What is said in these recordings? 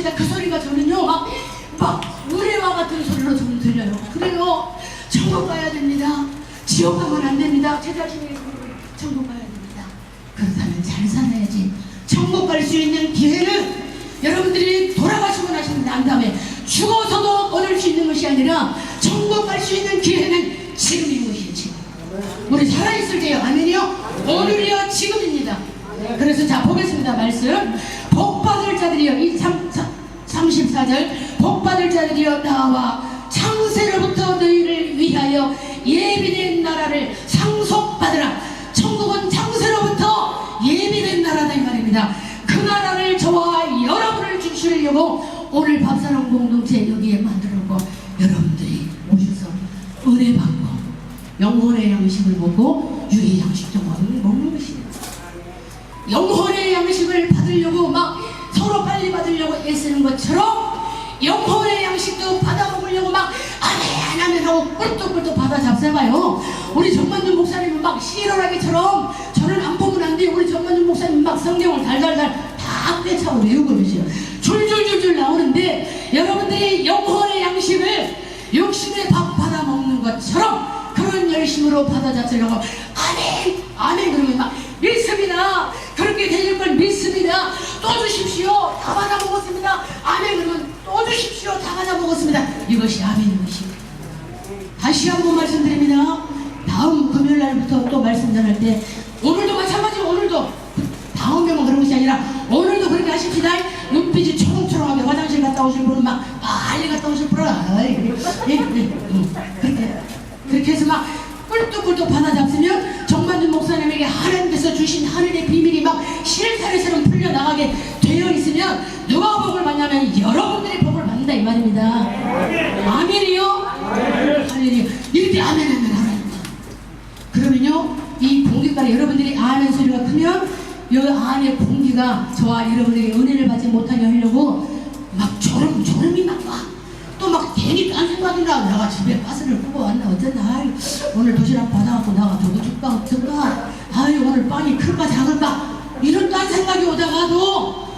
봅시다. 그 소리가 저는요 막 우레와 같은 소리로 저는 들려요. 그래요. 천국 가야 됩니다. 지옥 가면 안 됩니다. 제 자신에게 천국 가야 됩니다. 그렇다면 잘 살아야지. 천국 갈 수 있는 기회는 여러분들이 돌아가시고 난 다음에 죽어서도 얻을 수 있는 것이 아니라 천국 갈 수 있는 기회는 지금인 것이에요. 지금 우리 살아있을 때요. 아멘이요. 오늘이요 지금입니다. 그래서 자 보겠습니다. 말씀 복받을 자들이요. 이 34절 복받을 자들이여 나와 창세로부터 너희를 위하여 예비된 나라를 상속받으라. 천국은 창세로부터 예비된 나라다 이 말입니다. 그 나라를 저와 여러분을 주시려고 오늘 밥사랑 공동체 여기에 만들었고 여러분들이 오셔서 은혜받고 영혼의 양식을 먹고 유의 양식도 먹는 것이에요. 영혼의 양식을 받으려고 막 서로 빨리 받으려고 애쓰는 것처럼 영혼의 양식도 받아 먹으려고 막 아멘 하고 꿀떡꿀떡 받아 잡숴봐요. 우리 정만준 목사님은 막 시로라기처럼 저는 안 보면 안 돼요. 우리 정만준 목사님 막 성경을 달달달 다 꿰차고 외우고 계세요. 줄줄줄줄 나오는데 여러분들이 영혼의 양식을 육신의 밥 받아 먹는 것처럼 그런 열심으로 받아 잡으려고 아멘 그러면 막 믿습니다. 그렇게 되는 걸 믿습니다. 또 주십시오. 다 받아 먹었습니다. 아멘 그러면 또 주십시오. 다 받아 먹었습니다. 이것이 아멘인 것입니다. 다시 한번 말씀드립니다. 다음 금요일 날부터 또 말씀 전할 때 오늘도 마찬가지로 오늘도 다음에만 그런 것이 아니라 오늘도 그렇게 하십시다. 눈빛이 초롱초롱하게 화장실 갔다 오실 분은 막 빨리 갔다 오실 분은 그렇게 해서 막 꿀떡꿀떡 받아 잡으면 정만준 목사님에게 하나님께서 주신 하늘의 비밀이 막 실타래처럼 풀려나가게 되어 있으면 누가 복을 받냐면 여러분들이 복을 받는다 이 말입니다. 아멘이요? 할렐루야. 이렇게 아멘 하라는 거야. 그러면요 이 공기가 여러분들이 아멘 소리가 크면 이 안에 공기가 저와 여러분에게 은혜를 받지 못하게 하려고 막 졸음이 막 와. 또 막 괜히 딴 생각이 나. 내가 집에 가스를 끄고 왔나 어쨌나. 아유, 오늘 도시락 받아갖고 나가 저거 줄까 어쩐가. 아유 오늘 빵이 클까 작을까. 이런 딴 생각이 오다가도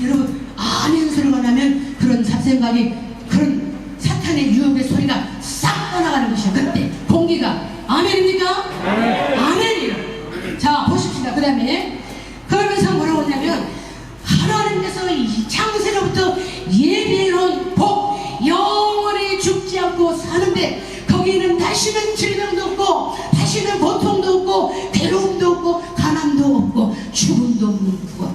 여러분 아멘 소리가 나면 그런 잡생각이 그런 사탄의 유혹의 소리가 싹 떠나가는 것이야. 그때 공기가 아멘입니까? 아멘이요. 자 보십시다. 그 다음에 그러면서 뭐라고 하냐면 하나님께서 이 창세로부터 예비해놓은 복 영원히 죽지 않고 사는데 거기는 다시는 질병도 없고 다시는 고통도 없고 괴로움도 없고 가난도 없고 죽음도 없는 그곳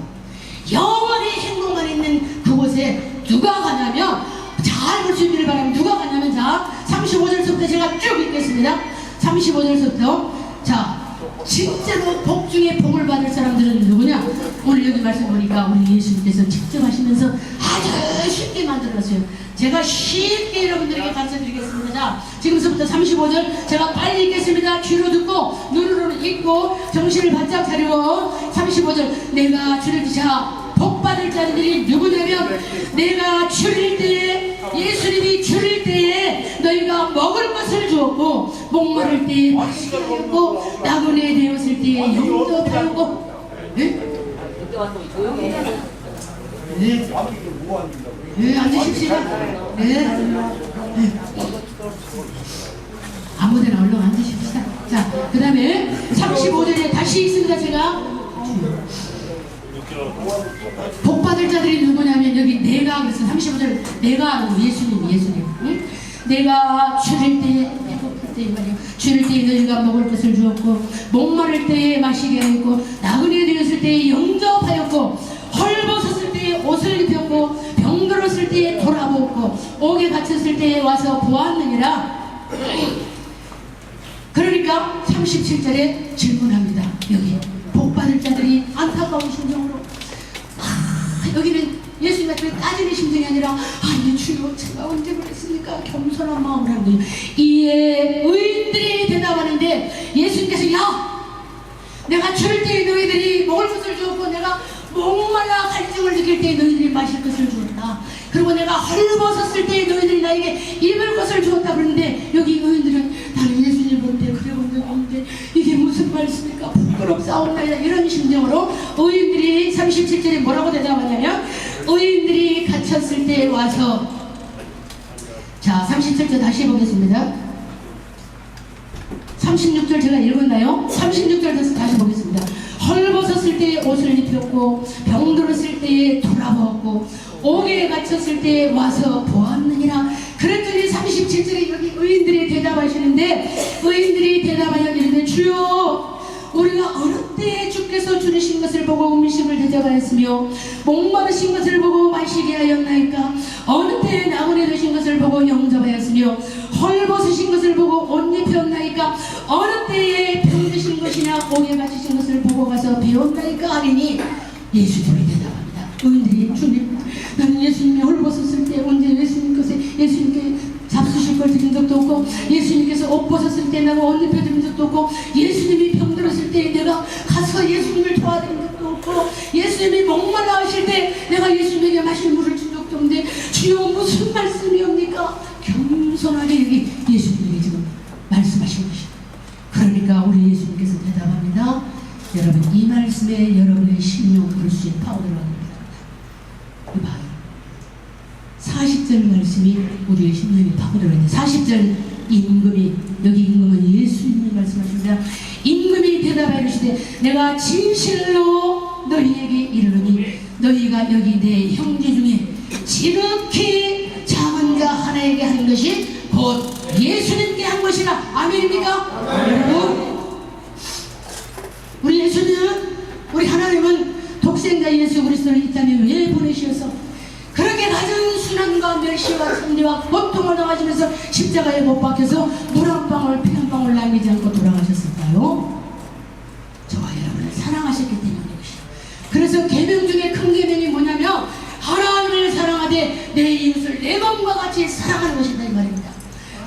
영원히 행복만 있는 그곳에 누가 가냐면 잘 볼 수 있기를 바랍니다. 누가 가냐면 자 35절부터 제가 쭉 읽겠습니다. 35절부터 자 진짜로 복 중에 복을 받을 사람들은 누구냐? 오늘 여기 말씀 보니까 우리 예수님께서 직접 하시면서 아주 쉽게 만들었어요. 제가 쉽게 여러분들에게 가르쳐 드리겠습니다. 자, 지금부터 35절 제가 빨리 읽겠습니다. 귀로 듣고 눈으로 읽고 정신을 바짝 차리고 35절 내가 주를 자 복 받을 자들이 누구냐면 내가 줄일 때에 예수님이 줄일 때에 너희가 먹을 것을 주었고 목마를 때에 마시게 하였고 나그네 되었을 때에 영접하였고 네 앉으십시오. 아무데나 얼른 앉으십시다. 자 그 다음에 35절에 다시 있습니다. 제가 복 받을 자들이 누구냐면 여기 내가 그래서 35절 내가 아니고 예수님 응? 내가 줄일 때에 배고플 때에 말이야 줄일 때에 너희가 먹을 것을 주었고 목마를 때에 마시게 하였고 나그네 되었을 때에 영접하였고 헐벗었을 때에 옷을 입혔고 병들었을 때에 돌아보고 옥에 갇혔을 때에 와서 보았느니라. 그러니까 37절에 질문합니다. 여기 복받을 자들이 안타까운 심정으로 여기는 예수님한테 따지는 심정이 아니라 아니 주여 제가 언제 그랬습니까? 겸손한 마음을 하는 거예요. 이에 의인들이 대답하는데 예수님께서 야 내가 줄일 때에 너희들이 먹을 것을 주었고 내가 목말라 갈증을 느낄 때에 너희들이 마실 것을 주었다. 그리고 내가 헐벗었을 때에 너희들이 나에게 입을 것을 주었다. 그런데 여기 의인들은 나는 예수님 볼 때 그래 본 적이 없는데 이게 무슨 말씀입니까? 부끄럽사옵나이다. 이런 심정으로 의인들이 37절에 뭐라고 대답하냐면 의인들이 갇혔을 때 와서, 자 37절 다시 보겠습니다. 36절 제가 읽었나요? 36절 다시 보겠습니다. 헐벗었을 때에 옷을 입혔고 병들었을 때에 돌아보았고 옥에 갇혔을 때에 와서 보았느니라. 그랬더니 37절에 여기 의인들이 대답하시는데, 의인들이 대답하여 이르되 주여, 우리가 어느 때에 주께서 주르신 것을 보고 음식을 대접하였으며 목마르신 것을 보고 마시게 하였나이까? 어느 때에 나그네 되신 것을 보고 영접하였으며 헐벗으신 것을 보고 옷 입혔나이까? 어느 때에 병드신 것이나 옥에 갇히신 것을 보고 가서 배웠나이까? 하리니 예수님이 대답합니다. 의인들이 주님, 나는 예수님이 헐벗었을 때 언제 예수님께 잡수실 걸 드린 적도 없고, 예수님께서 옷 벗었을 때 내가 옷 입혀드린 적도 없고, 예수님이 병들었을 때 내가 가서 예수님을 도와드린 적도 없고, 예수님이 목말라 하실 때 내가 예수님에게 마실 물을 준 적도 없는데 주여 무슨 말씀이옵니까? 겸손하게 여기 예수님에게 지금 말씀하신 것이죠. 그러니까 우리 예수님께서 대답합니다. 여러분, 이 말씀에 여러분의 심령 불수의 파워를 얻습니다. 이 봐요. 40절 말씀이 우리의 심령에 파고들어야 돼. 40절 임금이, 여기 임금은 예수님이 말씀하십니다. 임금이 대답하여 이르시되 내가 진실로 너희에게 이르노니 너희가 여기 내 형제 중에 지극히 작은 자 하나에게 한 것이 곧 예수님께 한 것이라. 아멘입니까? 여러분, 우리 예수님은, 우리 하나님은 독생자 예수 그리스도를 이 땅에 왜 보내셔서 그렇게 낮은 순환과 멸시와 승리와 고통을 당하시면서 십자가에 못 박혀서 물 한 방울 피 한 방울 남기지 않고 돌아가셨을까요? 저와 여러분을 사랑하셨기 때문인 것이죠. 그래서 계명 중에 큰 계명이 뭐냐면 하나님을 사랑하되 내 이웃을 내 몸과 같이 사랑하는 것이다 이 말입니다.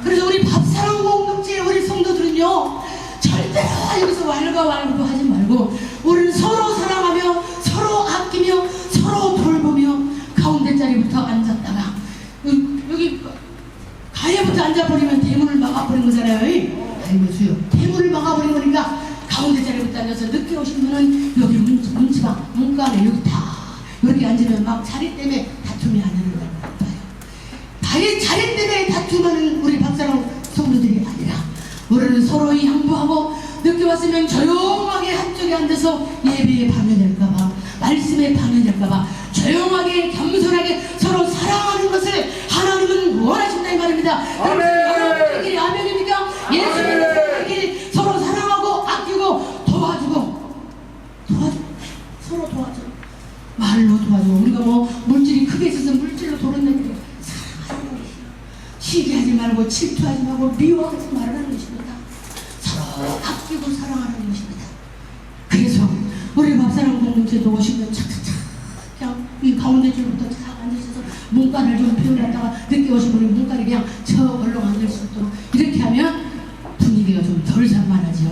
그래서 우리 밥사랑 공동체 우리 성도들은요, 절대로 여기서 왈가왈부 하지 말고 우리는 서로 사랑하며 서로 아끼며 서로 돌보며 가운데 자리부터 앉았다가 여기 가해부터 앉아버리면 대문을 막아버린 거잖아요. 아이고 주여, 대문을 막아버린 거니까 가운데 자리부터 앉아서 늦게 오신 분은 여기 문지방 문간에 여기 다 이렇게 앉으면 막 자리 때문에 다툼이 안 하는 걸 봐요. 자리 때문에 다툼하는 우리 박사랑 성도들이 아니라 우리는 서로 양보하고 늦게 왔으면 조용하게 한쪽에 앉아서 예배에 방해될까봐, 말씀에 방해될까봐 조용하게 겸손하게 서로 사랑하는 것을 하나님은 원하신다 이 말입니다. 여러분들끼리 아멘입니까? 예수님들끼리 서로 사랑하고 아끼고 도와주고 서로 도와줘. 말로 도와줘. 우리가 뭐 물질이 크게 있어서 물질로 돌았는데 사랑하는 것이야. 시기하지 말고 질투하지 말고 미워하지 말라는 것입니다. 서로 아끼고 사랑하는 것입니다. 그래서 우리 밥사랑 공동체도 오시면 착착착 그냥 이 가운데 줄부터 착 앉으셔서 문간을 좀 피워놨다가 늦게 오신 분이 문간에 그냥 저 얼렁 앉을 수 있도록 이렇게 하면 분위기가 좀 덜 산만하지요.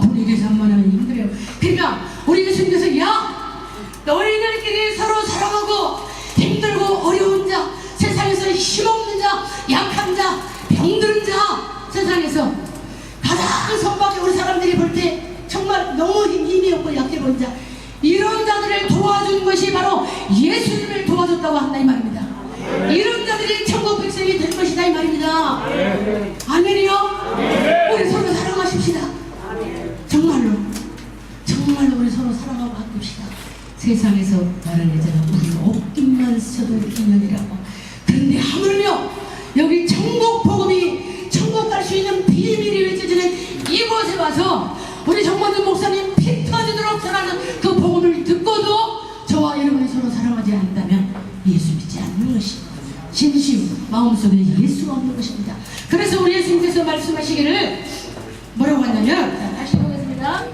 분위기 산만하면 힘들어요. 그러니까 우리 예수님께서 야, 너희들끼리 서로 사랑하고 힘들고 어려운 자, 세상에서 힘없는 자, 약한 자, 병든 자, 세상에서 가장 선박에 우리 사람들이 볼 때 정말 너무 힘이 없고 약해 보인 자, 이런 자들을 도와준 것이 바로 예수님을 도와줬다고 한다 이 말입니다. 이런 자들이 천국 백성이 될 것이다 이 말입니다. 아멘이요? 우리 서로 사랑하십시다. 정말로 우리 서로 사랑하고 아낍시다. 세상에서 나를 이제는 우리 없기만 써도 인연이라고. 그런데 하물며 여기 천국 복음이, 천국 갈 수 있는 비밀이 외쳐지는 이곳에 와서 우리 정만준 목사님 피 터지도록 전하는 그 복음을 듣고도 저와 여러분이 서로 사랑하지 않는다면 예수 믿지 않는 것입니다. 진심 마음속에 예수가 없는 것입니다. 그래서 우리 예수님께서 말씀하시기를 뭐라고 하냐면, 다시 보겠습니다.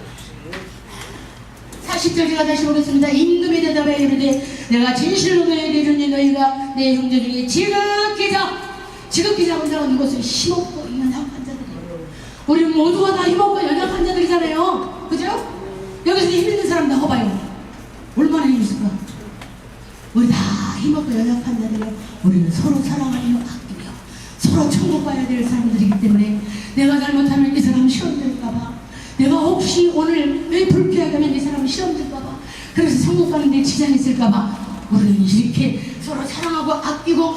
40절 제가 다시 보겠습니다. 임금이 대답하여 이르되 내가 진실로 너희에게 이르니 너희가 내 형제 중에 지극히 작은 자가 누구서 힘없고 있는 약한 자들이에요. 우리 모두가 다 힘없고 연약한 자들이잖아요. 그죠? 여기서 힘 있는 사람 다 허봐요. 얼마나 힘 있을까? 우리 다 힘없고 연약한 자들이에요. 우리는 서로 사랑하며 아끼며 서로 천국 가야 될 사람들이기 때문에 내가 잘못하면 이 사람 시험 들까봐, 내가 혹시 오늘 왜 불쾌하게 하면 이 사람 시험 들까봐, 그래서 천국 가는데 지장이 있을까봐 우리는 이렇게 서로 사랑하고 아끼고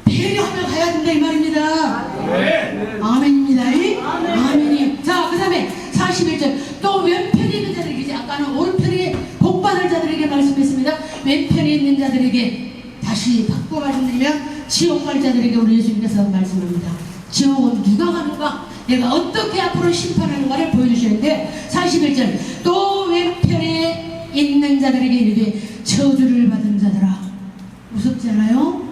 배려하며 가야 된다 이 말입니다. 네. 아멘입니다. 아멘이. 자, 그 다음에 41절. 또 왼편에 있는 자들에게, 아까는 오른편에 복받을 자들에게 말씀했습니다. 왼편에 있는 자들에게 다시 바꿔 말씀드리면 지옥 갈 자들에게 우리 예수님께서 말씀합니다. 지옥은 누가 가는가? 내가 어떻게 앞으로 심판하는가를 보여주시는데 41절. 또 왼편에 있는 자들에게 이르되 저주를 받은 자들아. 무섭지 않아요?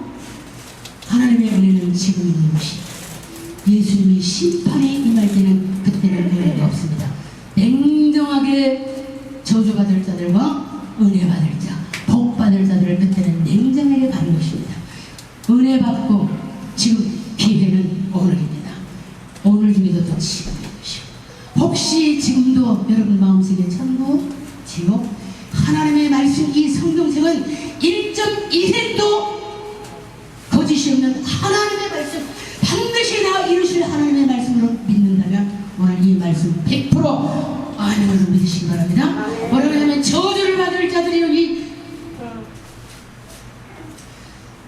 하나님의 은혜는 지금 있는 것이, 예수님이 심판이 임할 때는 그때는 은혜가 없습니다. 냉정하게 저주받을 자들과 은혜 받을 자, 복 받을 자들을 그때는 냉정하게 가는 것입니다. 은혜 받고 지금 기회는 오늘입니다. 오늘 중에도 또 지금인 것이요. 혹시 지금도 여러분 마음속에 천국, 지옥, 하나님의 말씀, 이 성경책은 1.1핵도 거짓이 없는 하나님의 말씀, 반드시 나 이루실 하나님의 말씀으로 믿는다면 오늘 이 말씀 100% 아멘으로 믿으시기 바랍니다. 뭐라고 하냐면 저주를 받을 자들이 여기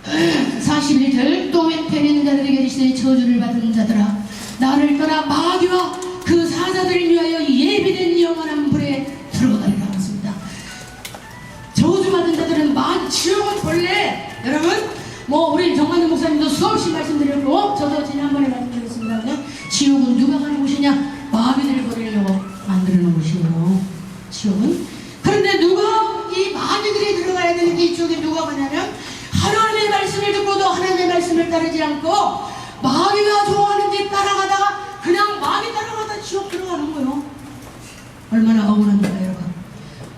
41절. 또 왼편에 있는 자들에게 이르시되 저주를 받은 자들아 나를 떠나 마귀와 그 사자들을 위하여 예비된 영원한 불에 들어가리라 하셨습니다. 저주받은 자들은 지옥은 본래 여러분 우리 정만준 목사님도 수없이 말씀드렸고 저도 지난번에 말씀드렸습니다. 지옥은 누가 가는 곳이냐? 마귀들을 버리려고 만들어 놓은 곳이에요. 지옥은. 그런데 누가 이 마귀들이 들어가야 되는 이 지옥에 누가 가냐면 하나님의 말씀을 듣고도 하나님의 말씀을 따르지 않고 마귀가 좋아하는 데 따라가다가 그냥 마귀 따라가다 지옥 들어가는 거예요. 얼마나 억울합니까 여러분.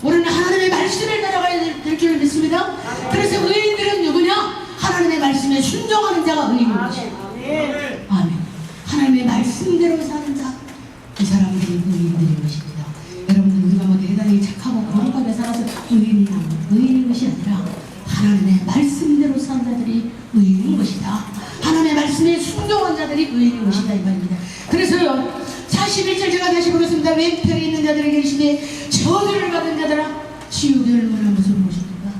우리는 하나님의 말씀을 따라가야 될 줄 믿습니다. 그래서 의인들은 누구냐? 하나님의 말씀에 순종하는 자가 의인인 것이에요. 아멘. 하나님의 말씀대로 사는 자, 이 사람들이 의인들인 것입니다. 여러분들 우리가 대단히 착하고 거룩하게 살아서 의인인 것이 아니라 하나님의 말씀대로 사는 자들이 의인인 것이다. 하나님의 말씀에 순종한 자들이 의인인 것이다 이 말입니다. 그래서요 41절 제가 다시 보겠습니다. 왼편에 있는 자들에게 이르시되 저주를 받은 자들아. 지옥이 얼마나 무서운 것입니까?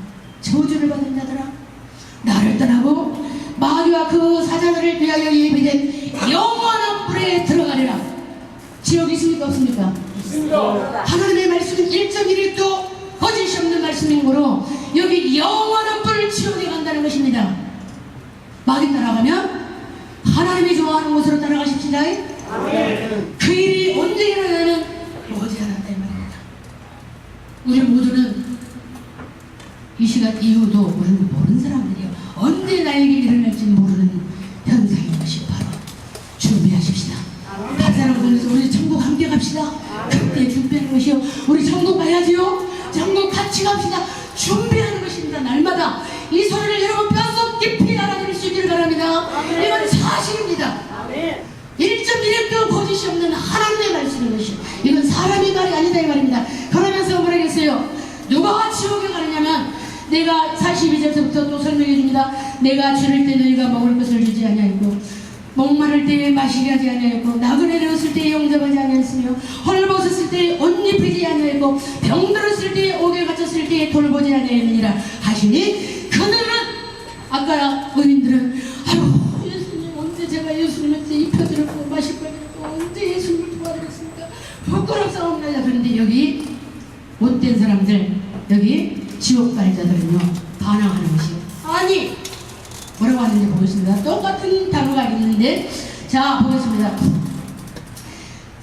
저주를 받은 자들아 나를 떠나고 마귀와 그 사자들을 위하여 예비된 영원한 불에 들어가리라. 지옥이 있습니까 없습니까? 있습니다. 하나님의 말씀은 1.1도 거짓이 없는 말씀이므로 여기 영원한 불 지옥에 간다는 것입니다. 마귀 따라가면 하나님이 좋아하는 곳으로 따라가십시다. 아멘. 그 일이 언제 일어나는 머지않았다 이 말입니다. 우리 모두는 이 시간 이후도 우리는 모르는 사람들이요. 언제 나에게 일어날지 모르는 현상인 것이 바로 준비하십시다. 한 사람 보면서 우리 천국 함께 갑시다. 그때 준비하는 것이요. 우리 천국 가야지요. 천국 같이 갑시다. 준비하는 것입니다. 날마다 이 소리를 여러분 뼛속 깊이 알아들을 수 있기를 바랍니다. 이건 사실입니다. 1.1도 거짓이 없는 하나님의 말씀인 것이요. 이건 사람의 말이 아니다 이 말입니다. 그러면서 뭐라겠어요? 누가 지옥에 가느냐면 내가 42절부터 또 설명해 줍니다. 내가 줄일 때 너희가 먹을 것을 주지 아니하였고 목마를 때에 마시게 하지 아니하였고 나그네를 얻을 때에 용접하지 아니하였으며 헐벗었을 때에 옷 입히지 아니하였고 병들었을 때에 옥에 갇혔을 때에 돌보지 아니하였느니라 하시니 그들은 아까 의인들은 아이고 예수님 언제 제가 예수님한테 입혀드렸고 마실 거드렸고 언제 예수님을 도와드렸습니까? 부끄럽사옵나이다. 그런데 여기 못된 사람들 여기 지옥 갈 자들은요 반항하는 것이요. 아니 뭐라고 하는지 보겠습니다. 똑같은 단어가 있는데 자 보겠습니다.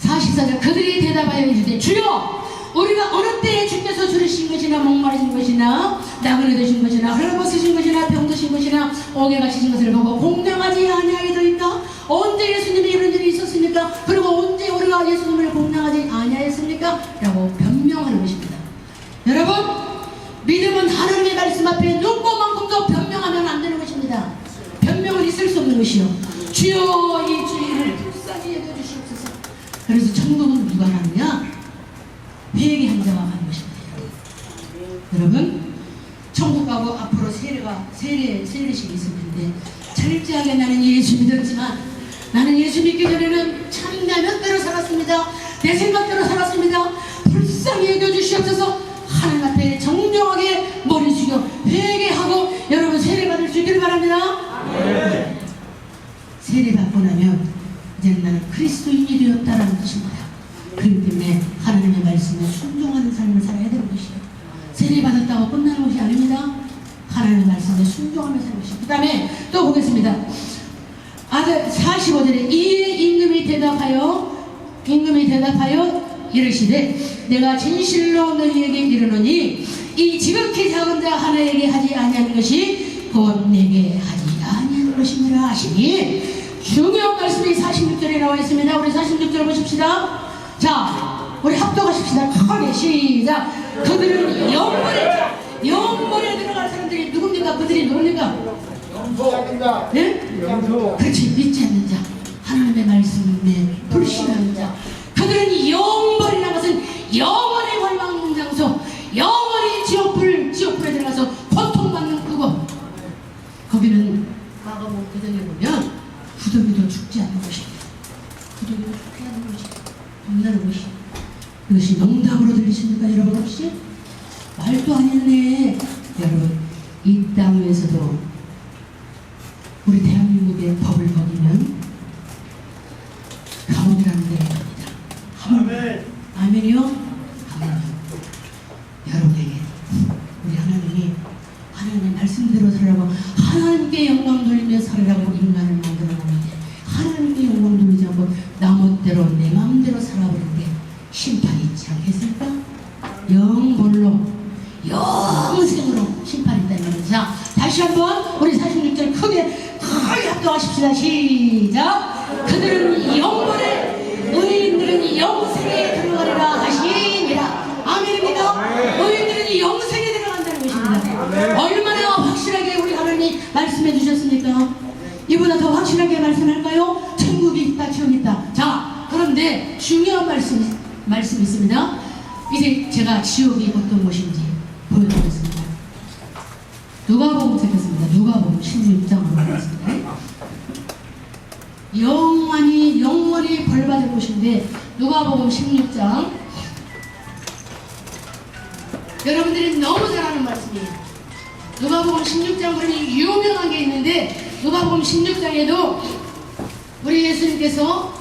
44절. 그들이 대답하여 이르되 주여 우리가 어느 때에 주께서 줄이신 것이나 목마르신 것이나 나그네 되신 것이나 헐벗으신 것이나 병드신 것이나 옥에 갇히신 것을 보고 공경하지 아니하리더이까? 언제 예수님이 이런 일이 있었습니까? 그리고 언제 우리가 예수님을 공경하지 아니하였습니까? 라고 변명하는 것입니다. 여러분 믿음은 하나님의 말씀 앞에 눈꽃만큼도 변명하면 안 되는 것입니다. 변명은 있을 수 없는 것이요. 주여 이 주의를 불쌍히 여겨주시옵소서. 그래서 천국은 누가 가느냐? 회개한 자가 가는 것입니다. 여러분 천국 가고 앞으로 세례식이 있을 텐데 철저하게 나는 예수 믿었지만 나는 예수 믿기 전에는 참 내 멋대로 살았습니다. 내 생각대로 살았습니다. 불쌍히 여겨주시옵소서. 하나님 앞에 정정하게 머리 숙여 회개하고 여러분 세례가 세례받고 나면 이제는 나는 그리스도인이 되었다라는 뜻입니다. 그렇기 때문에 하나님의 말씀에 순종하는 삶을 살아야 되는 것이에요. 세례받았다고 끝나는 것이 아닙니다. 하나님의 말씀에 순종하며 사는 것이에요. 그 다음에 또 보겠습니다. 45절에 이에 임금이 대답하여 이르시되 내가 진실로 너희에게 이르노니 이 지극히 작은 자 하나에게 하지 아니하는 것이 곧 내게 하지 아니하는 것이니라 하시니 중요한 말씀이 46절에 나와 있습니다. 우리 46절 보십시다. 자, 우리 합독하십시다. 크게 시작. 그들은 영문에 들어갈 사람들이 누굽니까? 그들이 누굽니까? 네? 그렇지. 믿지 않는 자, 하나님의 말씀에 불신하는 자. 그들은 영벌이라는 것은 영원히 벌받는 장소, 영원히 지옥불에 들어가서 고통받는 그곳. 거기는 마가복음 9장에 보면 구더기도 죽지 않는 것입니다. 구더기도 죽지 않는 것입니다. 겁나는 것이. 이것이 농담으로 들리십니까 여러분? 혹시? 말도 안 했네. 여러분, 이 땅 위에서도 우리 대한민국의 법을 먹이면 감옥이라는 데가 있습니다. 아멘. 아멘이요? 아멘. 여러분에게 우리 하나님이 하나님의 말씀대로 살라고, 하나님께 영광 돌리며 살으라고 인간을 만들어 놓는데 하나님께 영광 돌리지 않고 나 멋대로 내 마음대로 살아버리는데 심판이 있지 않겠습니까? 영벌로 영생으로 심판이 있다는 말이죠. 자, 다시 한번 우리 46절 크게 합독하십시다. 시작. 그들은 영벌에, 의인들은 영생에 들어가리라 하시니라. 아멘입니다. 의인들은 영생에 들어간다는 것입니다. 얼마나 확실하게 우리 하나님 말씀해 주셨습니까? 이보다 더 확실하게 말씀할까요? 천국이 있다, 지옥이 있다. 자, 그런데 중요한 말씀이 있습니다. 이제 제가 지옥이 어떤 곳인지 보여드리겠습니다. 누가복음 찾겠습니다. 누가복음 16장으로 가겠습니다. 영원히 벌받을 곳인데 누가복음 16장. 여러분들이 너무 잘 아는 말씀이에요. 누가복음 16장 그러면 유명한 게 있는데 누가복음 16장에도 우리 예수님께서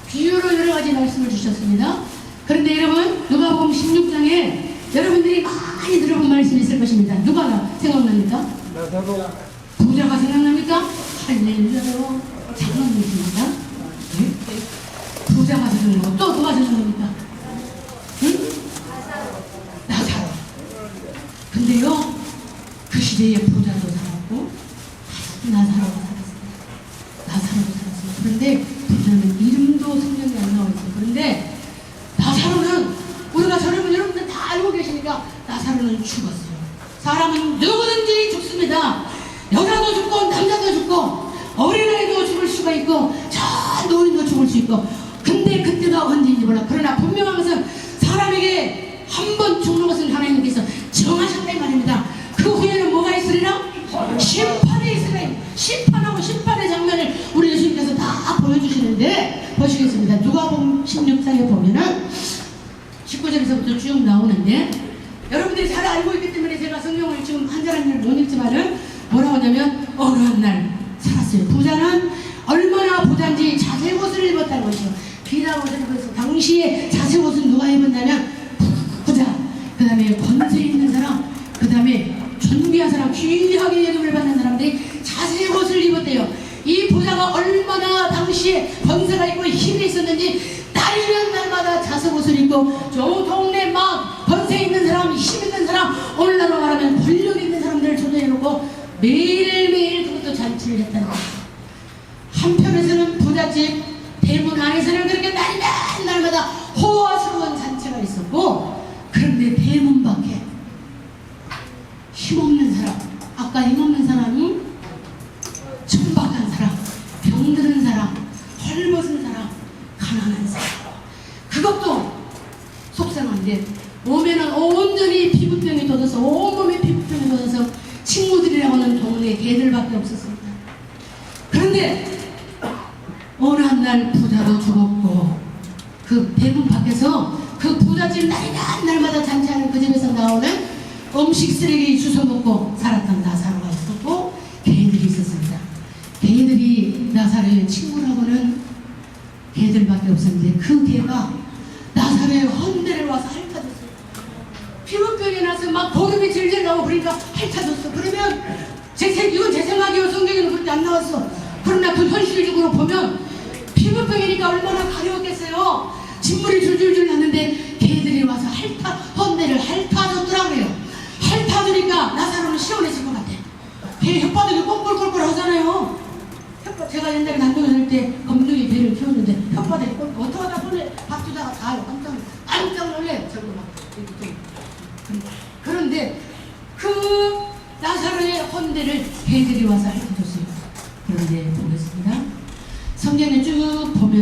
비유로 여러 가지 말씀을 주셨습니다. 그런데 여러분, 누가복음 16장에 여러분들이 많이 들어본 말씀이 있을 것입니다. 누가 생각납니까? 부자가 생각납니까? 할렐루야요. 장난이십니까? 네? 부자가 생각나고 또 누가 생각납니까? 응? 나사로. 근데요, 그 시대에 부자도 살았고 나사로도 살았습니다. 그런데 부자는 이름도 성경에 안 나와 있어요. 그런데 나사로는 우리가 여러분들 다 알고 계시니까 나사로는 죽었어요. 사람은 누구든지 죽습니다. 여자도 죽고 남자도 죽고 어린아이도 죽을 수가 있고 저 노인도 죽을 수 있고. 근데 그때가 언제인지 몰라. 그러나 분명한 것은 사람에게 한 번 죽는 것은 하나님께서 정하셨단 말입니다. 그 후에는 뭐가 있으리라? 심판이 있으리라. 심판하고 심판의 장면을 우리 예수님께서 다 보여주시는데 보시겠습니다. 누가복음 16장에 보면은 19절에서부터 쭉 나오는데 여러분들이 잘 알고 있기 때문에 제가 성경을 지금 한 절 한 절 못 읽지만은 뭐라고 하냐면 어느 한 날 살았어요. 부자는 얼마나 부자인지 자색 옷을 입었다는 것이요. 비단 옷을 입어서 당시에 자색 옷은 누가 입었냐면 부자, 그 다음에 권세 있는 사람, 그 다음에 존귀한 사람, 귀하게 예금을 받는 사람들이 자색 옷을 입었대요. 이 부자가 얼마나 당시에 권세가 있고 힘이 있었는지 날이면 날마다 자색 옷을 입고 저 동네 막 권세 있는 사람, 힘 있는 사람, 오늘날로 말하면 권력 있는 사람들을 초대해놓고 매일매일 그것도 잔치를 했다는 거예요. 한편에서는 부잣집 대문 안에서는 그렇게 날이면 날마다 호화스러운 잔치가 있었고, 그런데 대문 밖에 힘없는 사람, 아까 힘없는 사람이 천박한 사람, 병드는 사람, 헐벗은 사람, 가난한 사람, 그것도 속상한데 오면은 온전히 피부병이 돋아서 온몸에 피부병이 돋아서 친구들이라고 하는 동네 개들밖에 없었습니다. 그런데 어느 한 날 부자도 죽었고 그 대문 밖에서 그 부잣집 날마다 잔치하는 그 집에서 나오는 음식 쓰레기 주워 먹고 살았던 나사로가 있었고 개들이 있었습니다. 개들이 나사로의 친구라고는 개들밖에 없었는데 그 개가 나사로의 헌대를 와서 핥아줬어요. 피부병이 나서 막 거름이 질질 나고 그러니까 핥아줬어. 그러면 이건 제 생각이요. 성경에는 그렇게 안 나왔어. 그러나 그 현실적으로 보면 피부병이니까 얼마나 가려웠겠어요. 진물이 줄줄줄 났는데 개들이 와서 헌대를 핥아줬더라고요. 핥아주니까 나사로는 시원해질 것 같아. 개 혓바닥이 꼴꼴꼴꼴 하잖아요. 제가 옛날에 남동에 살 때 검둥이 개를 키웠는데 혓바닥이 꼴꼴 어떻게 하다 보니 밥 주다가 다 깜짝 놀래. 저거 막 이렇게. 그런데 그 나사로의 헌대를 개들이 와서 핥아줬어요. 그런데 보겠습니다. 성경에 쭉 보면